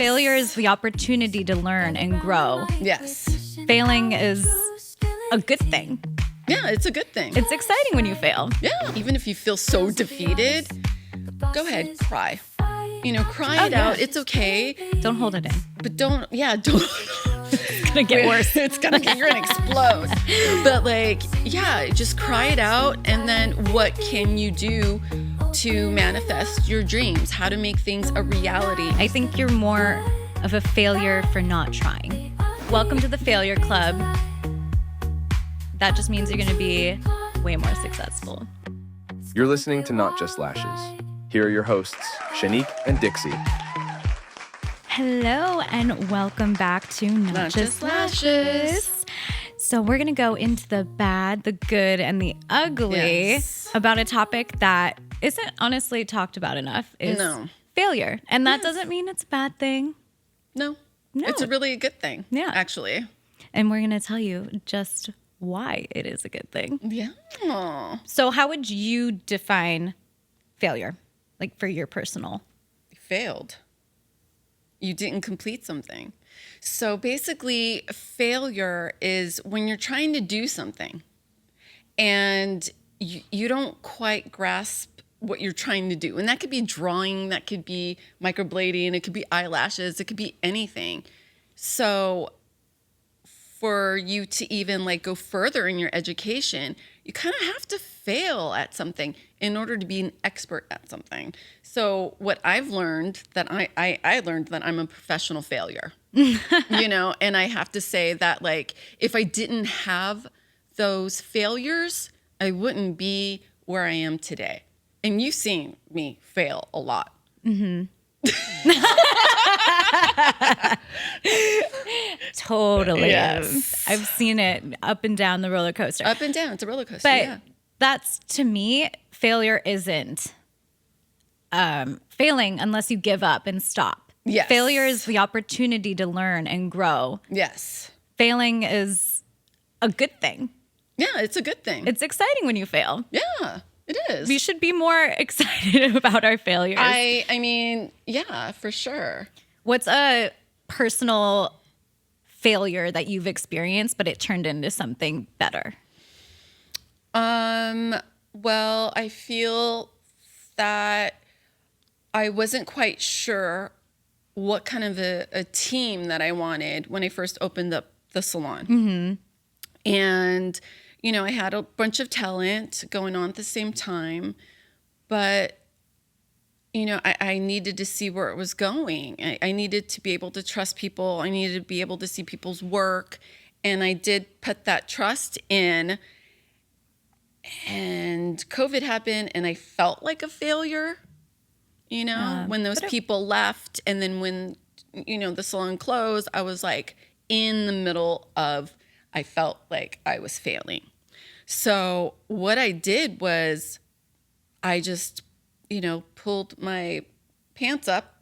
Failure is the opportunity to learn and grow. Yes. Failing is a good thing. Yeah, it's a good thing. It's exciting when you fail. Yeah, even if you feel so defeated, go ahead, cry. Cry it out. It's okay. Don't hold it in. But don't. It's gonna get worse. You're gonna explode. But just cry it out. And then what can you do to manifest your dreams? How to make things a reality? I think you're more of a failure for not trying. Welcome to the Failure Club. That just means you're gonna be way more successful. You're listening to Not Just Lashes. Here are your hosts, Shanique and Dixie. Hello and welcome back to Not Just Lashes. So we're going to go into the bad, the good, and the ugly about a topic that isn't honestly talked about enough, is failure. And that doesn't mean it's a bad thing. No. It's really a good thing, actually. And we're going to tell you just why it is a good thing. Yeah. So how would you define failure, like for your personal? You failed. You didn't complete something. So basically, failure is when you're trying to do something and you don't quite grasp what you're trying to do. And that could be drawing, that could be microblading, it could be eyelashes, it could be anything. So for you to even go further in your education, you kind of have to fail at something in order to be an expert at something. So what I've learned, that I learned that I'm a professional failure, and I have to say that if I didn't have those failures, I wouldn't be where I am today. And you've seen me fail a lot. Mm-hmm. Totally. Yes. I've seen it up and down the roller coaster. Up and down. It's a roller coaster. But that's, to me, failure isn't failing unless you give up and stop. Yes. Failure is the opportunity to learn and grow. Yes. Failing is a good thing. Yeah, it's a good thing. It's exciting when you fail. Yeah, it is. We should be more excited about our failures. I mean, yeah, for sure. What's a personal failure that you've experienced, but it turned into something better? Well, I feel that I wasn't quite sure what kind of a team that I wanted when I first opened up the salon. Mm-hmm. And, I had a bunch of talent going on at the same time, but, I needed to see where it was going. I needed to be able to trust people. I needed to be able to see people's work. And I did put that trust in. And COVID happened and I felt like a failure, when those people left. And then when, the salon closed, I was in the middle of, I felt like I was failing. So what I did was I just, pulled my pants up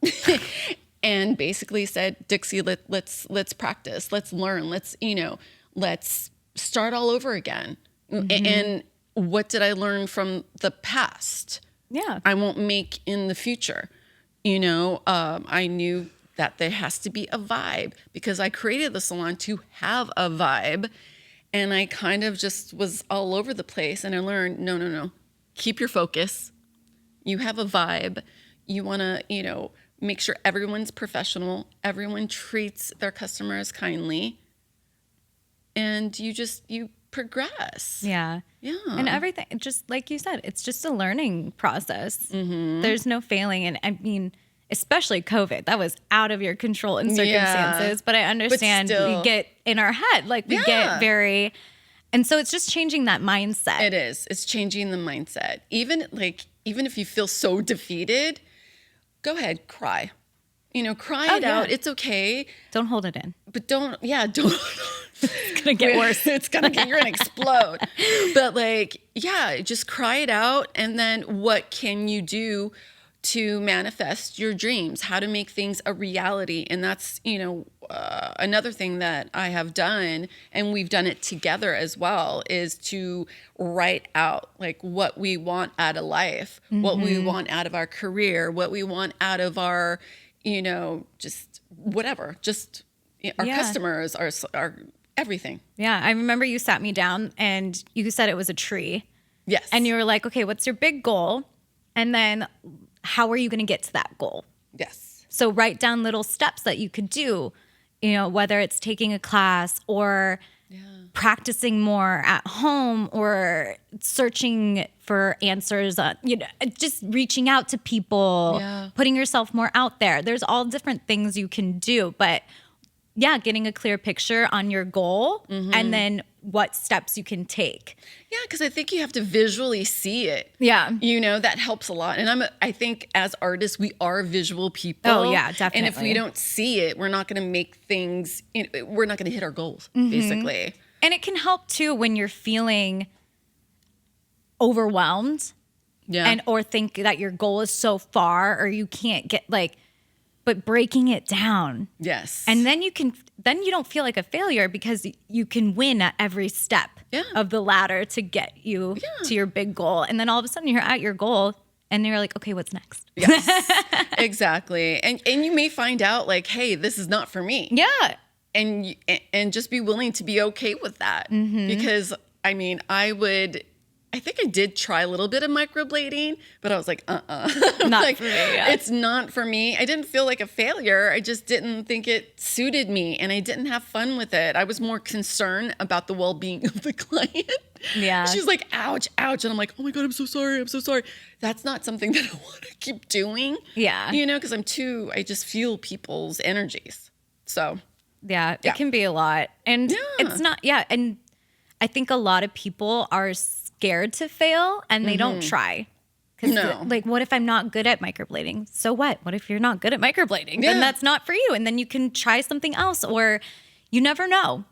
and basically said, Dixie, let's practice. Let's learn. Let's start all over again. Mm-hmm. And what did I learn from the past? Yeah. I won't make in the future. I knew that there has to be a vibe because I created the salon to have a vibe. And I kind of just was all over the place. And I learned, no. Keep your focus. You have a vibe. You want to, make sure everyone's professional. Everyone treats their customers kindly. And you progress. Yeah. Yeah. And everything, just like you said, it's just a learning process. Mm-hmm. There's no failing. And I mean, especially COVID, that was out of your control in circumstances. But I understand we get in our head, we get very, and so it's just changing that mindset. It is. It's changing the mindset. Even if you feel so defeated, go ahead, cry. Cry it out. It's okay. Don't hold it in. But don't. It's gonna get worse. You're gonna explode. But just cry it out. And then what can you do to manifest your dreams? How to make things a reality? And that's, another thing that I have done, and we've done it together as well, is to write out what we want out of life, mm-hmm. what we want out of our career, what we want out of our, just whatever, just our customers, our everything. Yeah. I remember you sat me down and you said it was a tree. Yes. And you were like, okay, what's your big goal? And then how are you going to get to that goal? Yes. So write down little steps that you could do, whether it's taking a class or practicing more at home or searching for answers, just reaching out to people, putting yourself more out there. There's all different things you can do, but getting a clear picture on your goal and then what steps you can take. Yeah, because I think you have to visually see it. Yeah. That helps a lot. And I think as artists, we are visual people. Oh, yeah, definitely. And if we don't see it, we're not going to make things, we're not going to hit our goals, basically. And it can help, too, when you're feeling overwhelmed or think that your goal is so far or you can't get, but breaking it down. Yes. And then you don't feel like a failure because you can win at every step of the ladder to get you to your big goal. And then all of a sudden you're at your goal and you're like, okay, what's next? Yes, exactly. And you may find out hey, this is not for me. Yeah. And just be willing to be okay with that. Because I think I did try a little bit of microblading, but I was like, Not for me. Yeah. It's not for me. I didn't feel like a failure. I just didn't think it suited me and I didn't have fun with it. I was more concerned about the well-being of the client. Yeah. She's like, ouch, ouch. And I'm like, oh my God, I'm so sorry. I'm so sorry. That's not something that I want to keep doing. Yeah. Because I just feel people's energies. So. Yeah, it can be a lot. And it's not, and I think a lot of people are scared to fail and they don't try. Because what if I'm not good at microblading? So what? What if you're not good at microblading? Then that's not for you. And then you can try something else or you never know.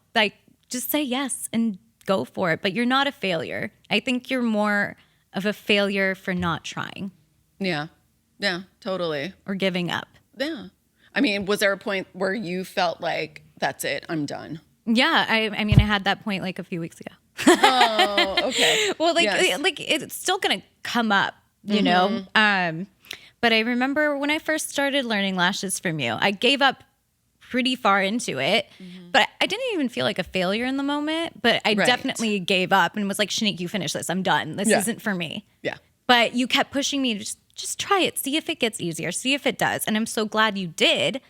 Just say yes and go for it. But you're not a failure. I think you're more of a failure for not trying. Yeah. Yeah, totally. Or giving up. Yeah. Was there a point where you felt like, that's it, I'm done? Yeah. I had that point a few weeks ago. Oh, okay. Well, it's still going to come up, you know? But I remember when I first started learning lashes from you, I gave up pretty far into it, but I didn't even feel like a failure in the moment, but I definitely gave up and was like, Shanique, you finish this. I'm done. This isn't for me. Yeah. But you kept pushing me to just try it. See if it gets easier. See if it does. And I'm so glad you did.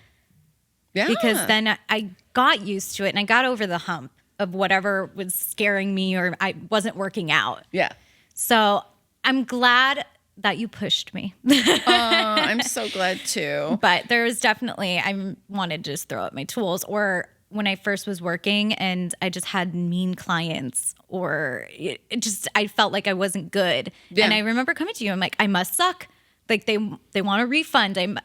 Yeah. Because then I got used to it and I got over the hump of whatever was scaring me or I wasn't working out. Yeah. So I'm glad that you pushed me. I'm so glad too. But there was definitely, I wanted to just throw up my tools. Or when I first was working and I just had mean clients or I felt like I wasn't good. Yeah. And I remember coming to you, I'm like, I must suck. They want a refund.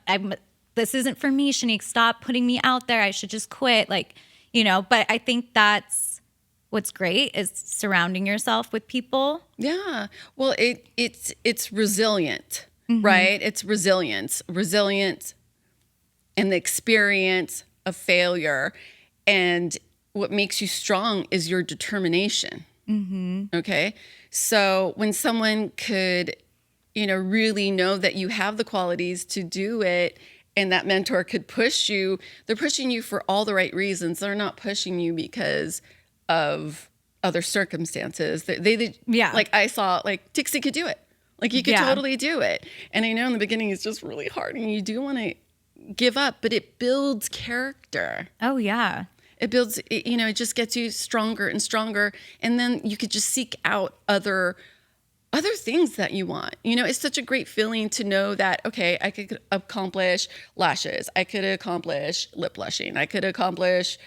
This isn't for me, Shanique. Stop putting me out there. I should just quit. But I think that's what's great is surrounding yourself with people. Yeah. Well, it's resilient, right? It's resilience and the experience of failure. And what makes you strong is your determination. Okay. So when someone could, really know that you have the qualities to do it and that mentor could push you, they're pushing you for all the right reasons. They're not pushing you because of other circumstances. They like I saw, Dixie could do it. You could totally do it. And I know in the beginning it's just really hard and you do want to give up, but it builds character. Oh, yeah. It builds, it just gets you stronger and stronger. And then you could just seek out other things that you want. It's such a great feeling to know that, okay, I could accomplish lashes. I could accomplish lip blushing. I could accomplish,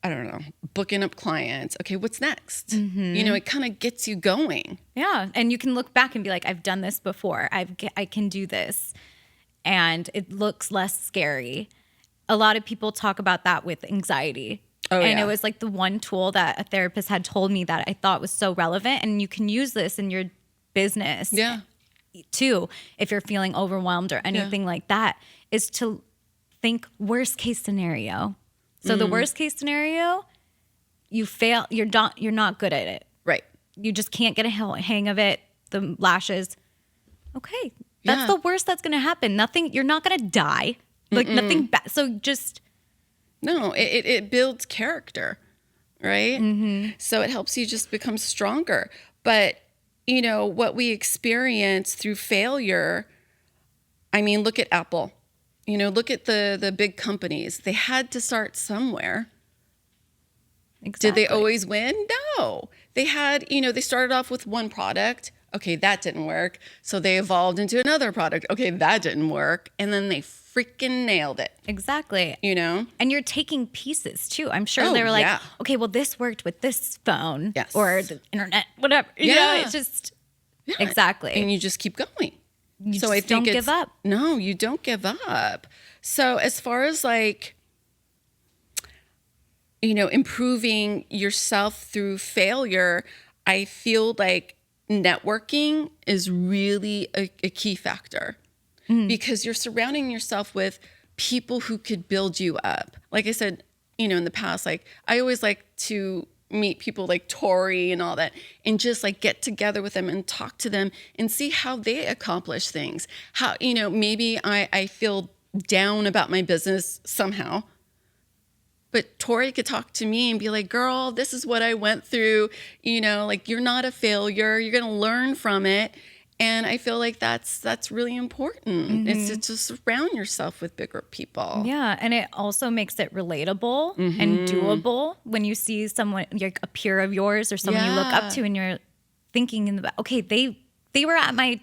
I don't know, booking up clients. Okay, what's next? It kind of gets you going. Yeah. And you can look back and be like, I've done this before. I can do this. And it looks less scary. A lot of people talk about that with anxiety. Oh, and it was the one tool that a therapist had told me that I thought was so relevant. And you can use this in your business too, if you're feeling overwhelmed or anything like that, is to think worst case scenario. So the worst case scenario, you fail, you're not good at it. Right. You just can't get a hang of it. The lashes. Okay. That's the worst that's going to happen. You're not going to die. like nothing bad. So just. No, it builds character, right? So it helps you just become stronger. But, you know, what we experience through failure, I mean, look at Apple. You know, look at the big companies. They had to start somewhere. Exactly. Did they always win? No. They had, you know, they started off with one product. Okay, that didn't work. So they evolved into another product. Okay, that didn't work. And then they freaking nailed it. Exactly. You know? And you're taking pieces too. I'm sure they were like, okay, well, this worked with this phone or the internet, whatever. You know, it's just, exactly. And you just keep going. So I think don't give up. No, you don't give up. So as far as like, you know, improving yourself through failure, I feel like networking is really a key factor because you're surrounding yourself with people who could build you up. Like I said, you know, in the past, like I always like to meet people like Tori and all that and just like get together with them and talk to them and see how they accomplish things. How, you know, maybe I feel down about my business somehow, but Tori could talk to me and be like, girl, this is what I went through. You know, like you're not a failure. You're going to learn from it. And I feel like that's really important. It's to surround yourself with bigger people. Yeah. And it also makes it relatable and doable when you see someone, like a peer of yours or someone you look up to and you're thinking in the back, okay, they were at my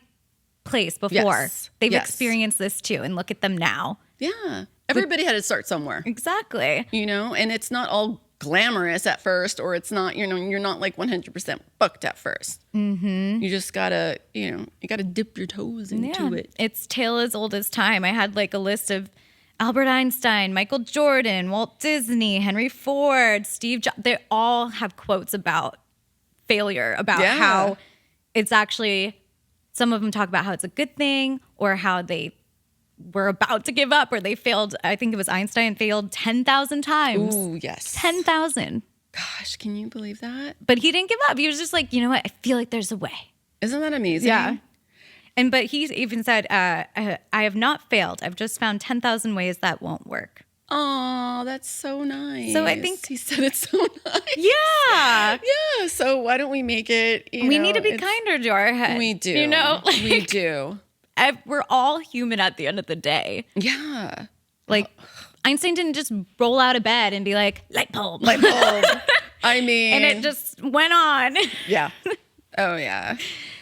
place before. Yes. They've experienced this too. And look at them now. Yeah. Everybody had to start somewhere. Exactly. You know, and it's not all glamorous at first, or it's not, you know, you're not like 100% booked at first. You just gotta, you know, you gotta dip your toes into it. It's tale as old as time. I had like a list of Albert Einstein, Michael Jordan, Walt Disney, Henry Ford, Steve Jobs. They all have quotes about failure, about how it's actually, some of them talk about how it's a good thing or how they were about to give up or they failed. I think it was Einstein failed 10,000 times. Ooh, yes. 10,000. Gosh, can you believe that? But he didn't give up. He was just like, you know what? I feel like there's a way. Isn't that amazing? Yeah. But he even said, I have not failed. I've just found 10,000 ways that won't work. Oh, that's so nice. So I think he said it's so nice. Yeah. Yeah. So why don't we make it, we need to be kinder to our head. We do. You know? We do. We're all human at the end of the day. Yeah. Like Einstein didn't just roll out of bed and be like, light bulb. Light bulb. I mean. And it just went on. Yeah. Oh, yeah.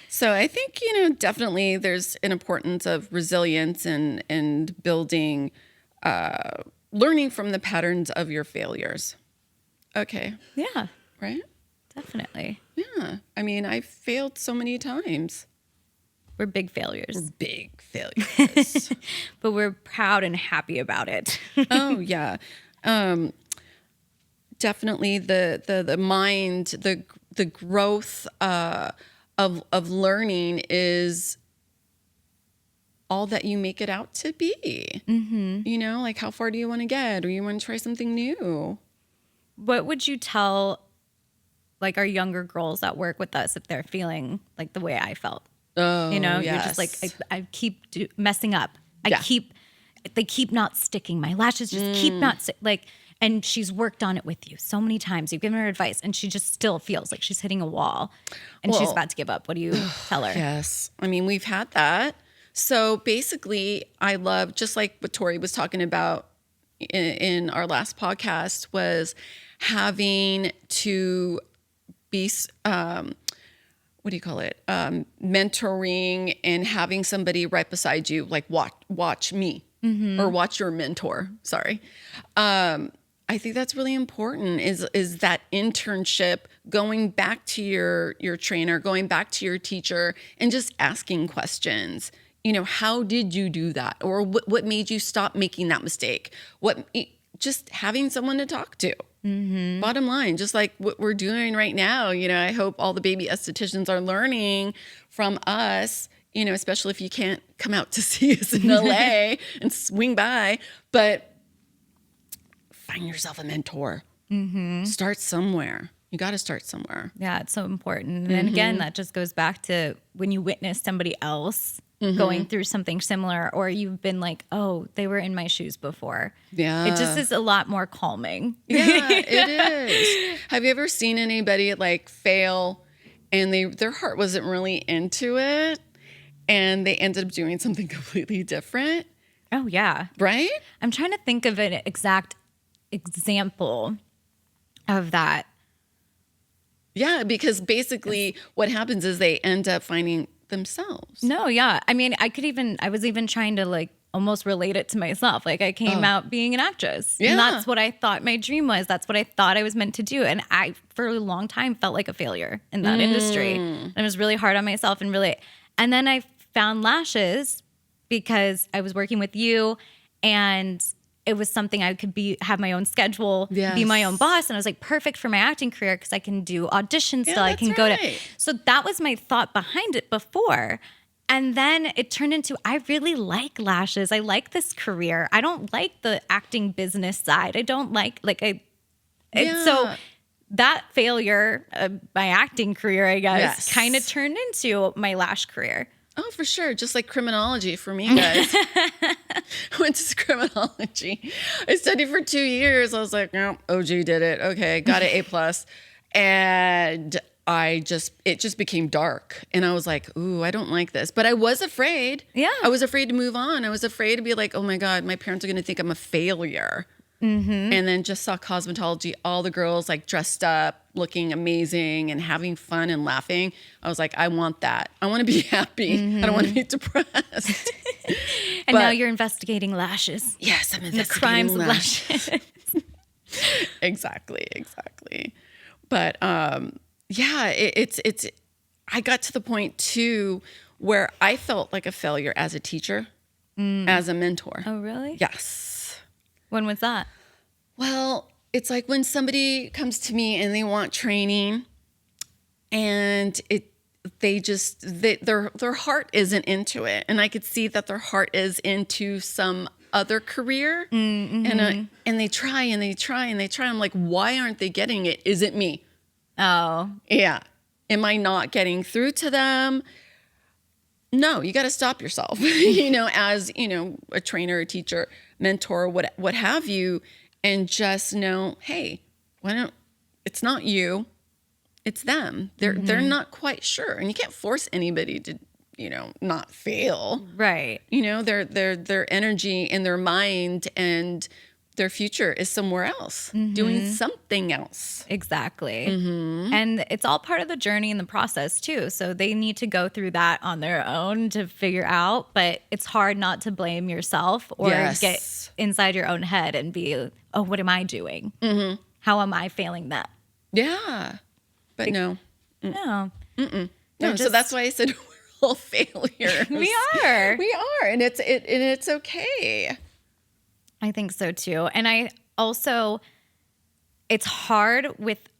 So I think, you know, definitely there's an importance of resilience and building, learning from the patterns of your failures. Okay. Yeah. Right? Definitely. Yeah. I mean, I've failed so many times. We're big failures. We're big failures. But we're proud and happy about it. Oh, yeah. Definitely the mind, the growth of learning is all that you make it out to be. You know, like how far do you want to get, or you want to try something new? What would you tell like our younger girls that work with us if they're feeling like the way I felt? Oh, you know, yes. you're just like, I keep messing up. They keep not sticking. My lashes just keep not and she's worked on it with you so many times. You've given her advice and she just still feels like she's hitting a wall and she's about to give up. What do you tell her? Yes. I mean, we've had that. So basically I love, just like what Tori was talking about in our last podcast, was having to be, what do you call it? Mentoring and having somebody right beside you, like watch me or watch your mentor. Sorry. I think that's really important is that internship, going back to your trainer, going back to your teacher and just asking questions. You know, how did you do that? Or what made you stop making that mistake? Just having someone to talk to. Bottom line, just like what we're doing right now, you know, I hope all the baby estheticians are learning from us, you know, especially if you can't come out to see us in LA and swing by, but find yourself a mentor. Start somewhere. You got to start somewhere. Yeah, it's so important. And then again, that just goes back to when you witness somebody else going through something similar, or you've been like, oh, they were in my shoes before. Yeah. It just is a lot more calming. Yeah, it is. Have you ever seen anybody like fail and their heart wasn't really into it and they ended up doing something completely different? Oh, yeah. Right? I'm trying to think of an exact example of that. Yeah, because basically what happens is they end up finding themselves. No, yeah. I mean, I was even trying to like almost relate it to myself. Like I came out being an actress. Yeah. And that's what I thought my dream was. That's what I thought I was meant to do. And I, for a long time, felt like a failure in that industry. And I was really hard on myself and then I found lashes because I was working with you and it was something I could have my own schedule, be my own boss. And I was like, perfect for my acting career because I can do auditions still. I can go to. So that was my thought behind it before. And then it turned into, I really like lashes. I like this career. I don't like the acting business side. I don't so that failure of my acting career, I guess, kind of turned into my lash career. Oh, for sure. Just like criminology for me, guys. I went to criminology. I studied for 2 years. I was like, no, OG did it. Okay, got an A+. And it just became dark. And I was like, ooh, I don't like this. But I was afraid. Yeah. I was afraid to move on. I was afraid to be like, oh my God, my parents are going to think I'm a failure. And then just saw cosmetology, all the girls like dressed up, looking amazing and having fun and laughing. I was like, I want that. I want to be happy. I don't want to be depressed. And now you're investigating lashes. Yes, I'm investigating the crimes of lashes. Exactly. But yeah, it's I got to the point too where I felt like a failure as a teacher, as a mentor. Oh, really? Yes. When was that? Well, it's like when somebody comes to me and they want training and their heart isn't into it. And I could see that their heart is into some other career. And they try and they try and they try. I'm like, why aren't they getting it? Is it me? Oh. Yeah. Am I not getting through to them? No, you got to stop yourself, as, a trainer, a teacher, mentor, what have you, and just know, hey, it's not you, it's them. They're not quite sure. And you can't force anybody to, not fail. Right. Their energy and their mind and their future is somewhere else, doing something else. Exactly. And it's all part of the journey and the process too. So they need to go through that on their own to figure out, but it's hard not to blame yourself or get inside your own head and be, oh, what am I doing? How am I failing them? Yeah. But no. No. No. So that's why I said we're all failures. We are. And it's okay. I think so too. And I also, it's hard with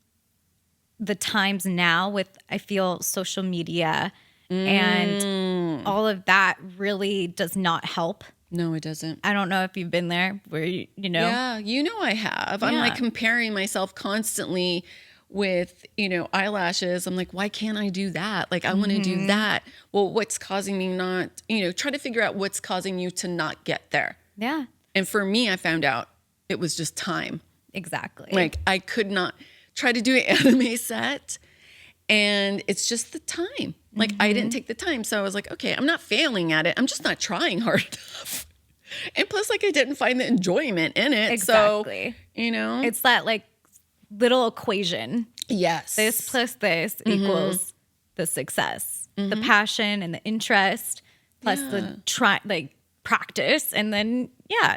the times now with, I feel, social media and all of that really does not help. No, it doesn't. I don't know if you've been there where, Yeah, I have. I'm like comparing myself constantly with, eyelashes. I'm like, why can't I do that? Like, I want to do that. Well, what's causing me not, try to figure out what's causing you to not get there. Yeah. And for me, I found out it was just time. Exactly. Like I could not try to do an anime set and it's just the time. Like I didn't take the time. So I was like, okay, I'm not failing at it. I'm just not trying hard enough. And plus like I didn't find the enjoyment in it. Exactly. So, it's that like little equation. Yes. This plus this equals the success, the passion and the interest plus the practice and then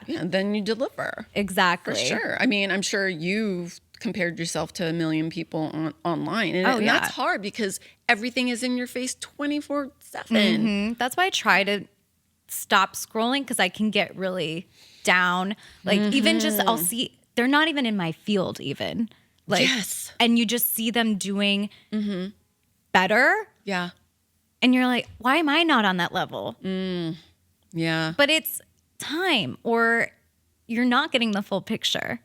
and then you deliver. Exactly. For sure. I mean, I'm sure you've compared yourself to a million people online and that's hard because everything is in your face 24/7. That's why I try to stop scrolling because I can get really down. Like even just I'll see they're not even in my field even. Like and you just see them doing better. Yeah. And you're like, why am I not on that level? Yeah. But it's time or you're not getting the full picture.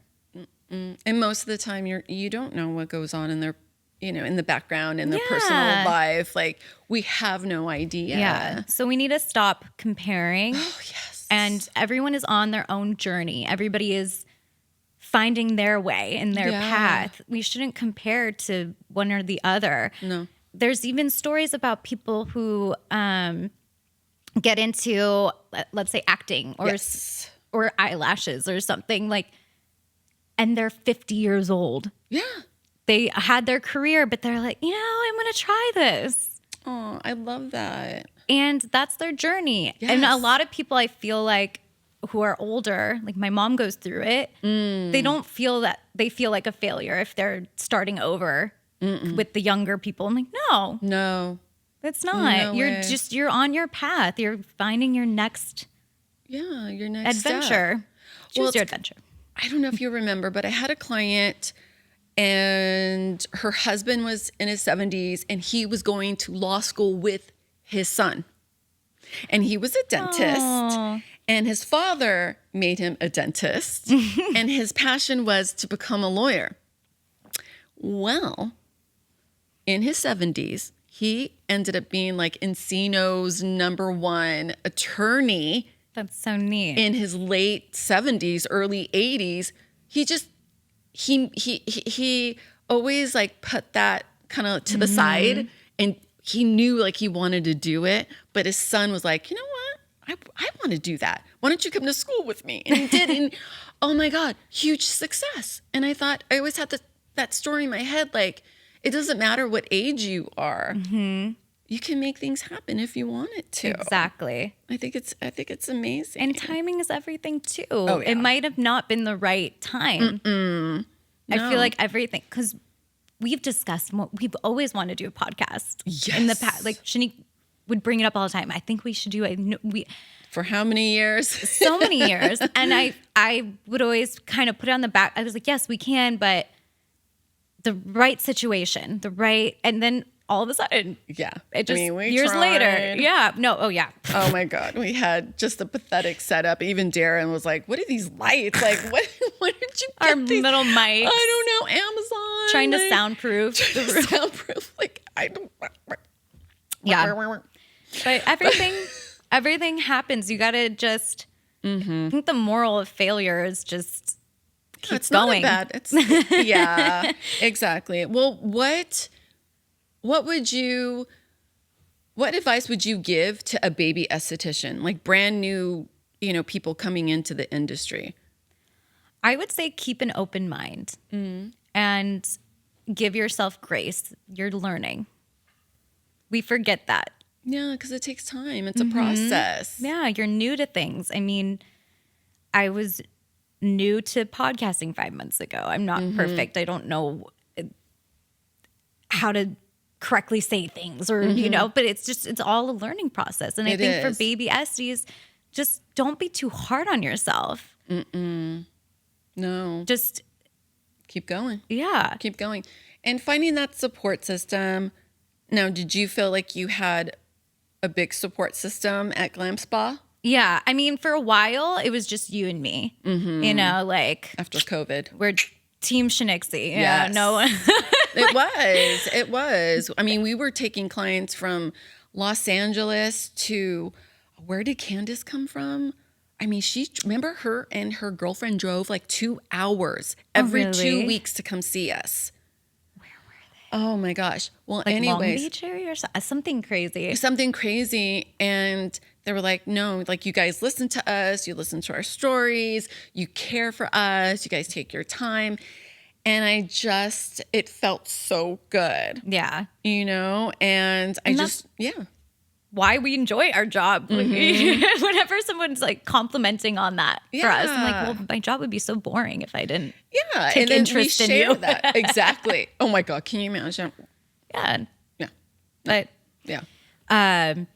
And most of the time you don't know what goes on in in the background, in their personal life. Like, we have no idea. Yeah. So we need to stop comparing. Oh, yes. And everyone is on their own journey. Everybody is finding their way and their path. We shouldn't compare to one or the other. No. There's even stories about people who get into, let's say, acting or eyelashes or something, like, and they're 50 years old. Yeah. They had their career, but they're like, I'm going to try this. Oh, I love that. And that's their journey. Yes. And a lot of people, I feel like, who are older, like my mom goes through it, they don't feel that, they feel like a failure if they're starting over with the younger people. I'm like, no, it's not. No way. You're on your path. You're finding your next adventure. Step. Choose your adventure. I don't know if you remember, but I had a client and her husband was in his 70s and he was going to law school with his son. And he was a dentist. Aww. And his father made him a dentist. And his passion was to become a lawyer. Well, in his 70s, he ended up being like Encino's #1 attorney. That's so neat. In his late 70s, early 80s. He always like put that kind of to the side, and he knew like he wanted to do it, but his son was like, you know what? I want to do that. Why don't you come to school with me? And he did, and oh my God, huge success. And I thought, I always had that story in my head, like, it doesn't matter what age you are. You can make things happen if you want it to. Exactly. I think it's amazing. And timing is everything too. Oh, yeah. It might have not been the right time. No. I feel like everything, because we've discussed, we've always wanted to do a podcast. Yes. In the past, like Shanique would bring it up all the time. I think we should do For how many years? so many years. And I would always kind of put it on the back. I was like, yes, we can, but the right situation, and then all of a sudden, it just years tried. Later, Oh my God, we had just a pathetic setup. Even Darren was like, "What are these lights? Like, what did you get our these? little mics? I don't know, Amazon trying to soundproof the room. Soundproof. Like, I don't. Yeah, but everything happens. You gotta just. I think the moral of failure is just keep it's going. Not bad. It's yeah, exactly. Well, what advice would you give to a baby esthetician, like brand new, people coming into the industry? I would say keep an open mind and give yourself grace. You're learning. We forget that. Yeah, because it takes time. It's a process. Yeah, you're new to things. I mean, I was new to podcasting 5 months ago. I'm not perfect. I don't know how to correctly say things or, but it's all a learning process. And I think for baby esties, just don't be too hard on yourself. No. Just keep going. Yeah. Keep going. And finding that support system. Now, did you feel like you had a big support system at Glam Spa? Yeah. I mean, for a while, it was just you and me, like. After COVID. We're Team Shinixie. Yeah, yes. No one. It was. I mean, we were taking clients from Los Angeles to, where did Candace come from? I mean, remember her and her girlfriend drove like 2 hours every 2 weeks to come see us. Where were they? Oh my gosh. Well, like anyways. Long Beach area or something crazy. Something crazy. And they were like, no, like, you guys listen to us. You listen to our stories. You care for us. You guys take your time. And it felt so good. Yeah. And why we enjoy our job. Whenever someone's like complimenting on that for us, I'm like, well, my job would be so boring if I didn't take interest in you. That. Exactly. Oh my God. Can you imagine? Yeah. Yeah. But yeah. I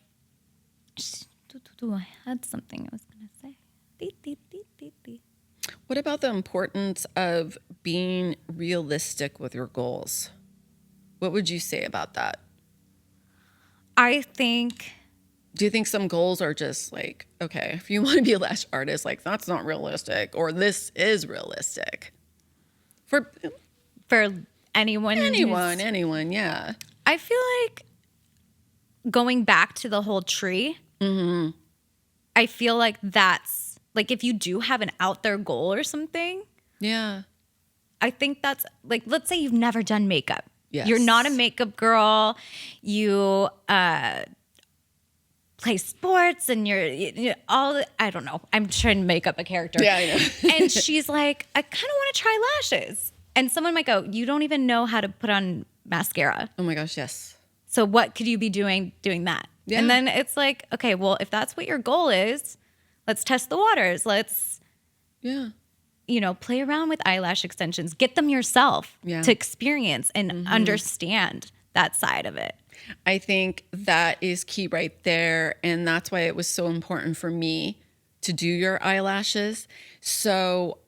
had something I was going to say. What about the importance of being realistic with your goals? What would you say about that? I think... Do you think some goals are just like, okay, if you want to be a lash artist, like, that's not realistic, or this is realistic? For anyone. Anyone, yeah. I feel like going back to the whole tree, I feel like that's, like, if you do have an out there goal or something. Yeah. I think that's, like, let's say you've never done makeup. Yes. You're not a makeup girl. You play sports and you're all, I don't know. I'm trying to make up a character. Yeah, I know. And she's like, I kind of want to try lashes. And someone might go, you don't even know how to put on mascara. Oh my gosh, yes. So what could you be doing that? Yeah. And then it's like, okay, well, if that's what your goal is, let's test the waters. Let's, play around with eyelash extensions. Get them yourself to experience and understand that side of it. I think that is key right there. And that's why it was so important for me to do your eyelashes. So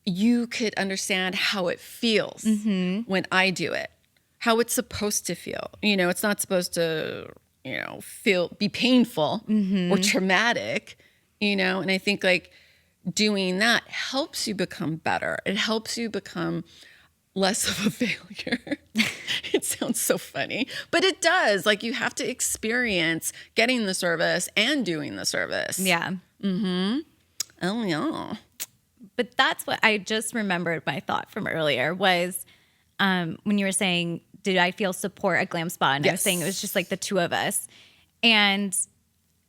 you could understand how it feels when I do it, how it's supposed to feel. It's not supposed to, be painful or traumatic, and I think like doing that helps you become better. It helps you become less of a failure. It sounds so funny, but it does. Like, you have to experience getting the service and doing the service. Yeah. Oh, yeah. But that's what I just remembered my thought from earlier was when you were saying, did I feel support at Glam Spa? And I was saying it was just like the two of us. And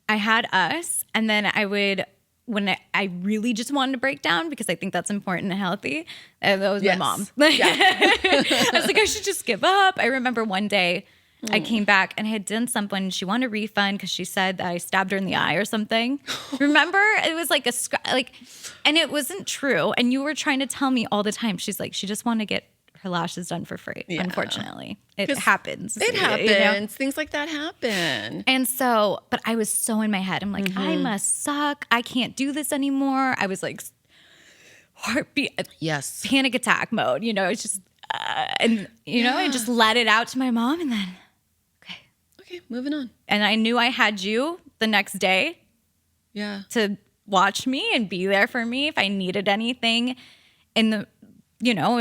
I had us, and then I would, when I really just wanted to break down, because I think that's important and healthy, that was my mom. I was like, I should just give up. I remember one day I came back and I had done something. She wanted a refund because she said that I stabbed her in the eye or something. Remember? It was like and it wasn't true. And you were trying to tell me all the time. She's like, she just wanted to get her lashes done for free. Yeah. Unfortunately, it happens. It happens. Things like that happen. And so, but I was so in my head. I'm like, I must suck. I can't do this anymore. I was like, heartbeat, panic attack mode. It's just, I just let it out to my mom, and then, okay, moving on. And I knew I had you the next day, to watch me and be there for me if I needed anything. It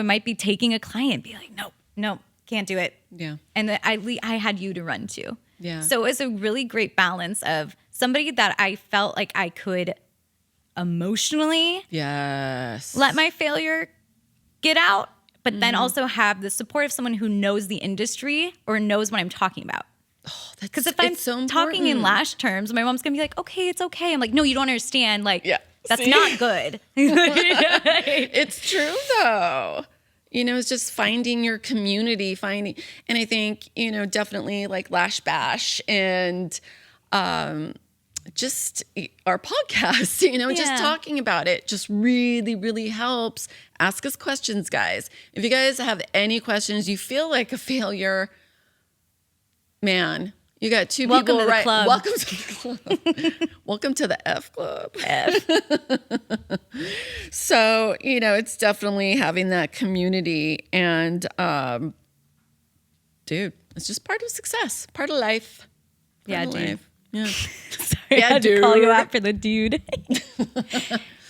might be taking a client, be like, nope, can't do it. Yeah. And I had you to run to. Yeah. So it was a really great balance of somebody that I felt like I could emotionally let my failure get out, but then also have the support of someone who knows the industry or knows what I'm talking about. Because if I'm so talking in lash terms, my mom's going to be like, okay, it's okay. I'm like, no, you don't understand. Like, that's not good. It's true, though. It's just finding your community, and I think, definitely like Lash Bash and just our podcast, just talking about it just really, really helps. Ask us questions, guys. If you guys have any questions, you feel like a failure, man, you got two Welcome people to the club. Welcome to the club. Welcome to the F Club. So, it's definitely having that community, and dude, it's just part of success, part of life. Dude. Yeah. Sorry, I had to call you out for the dude.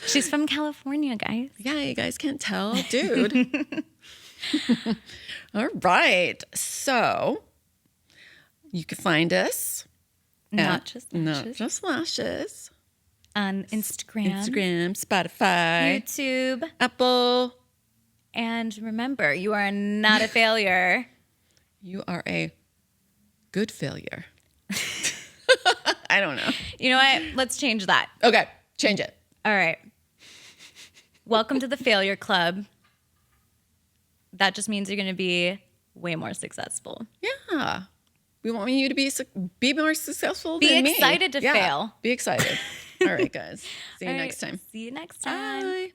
She's from California, guys. Yeah, you guys can't tell, dude. All right. So you can find us Not Just Lashes on Instagram, Spotify, YouTube, Apple. And remember, you are not a failure. You are a good failure. I don't know. You know what? Let's change that. Okay, change it. All right. Welcome to the Failure Club. That just means you're going to be way more successful. Yeah. We want you to be more successful than me. Be excited to fail. Be excited. All right, guys. See you next time. See you next time. Bye.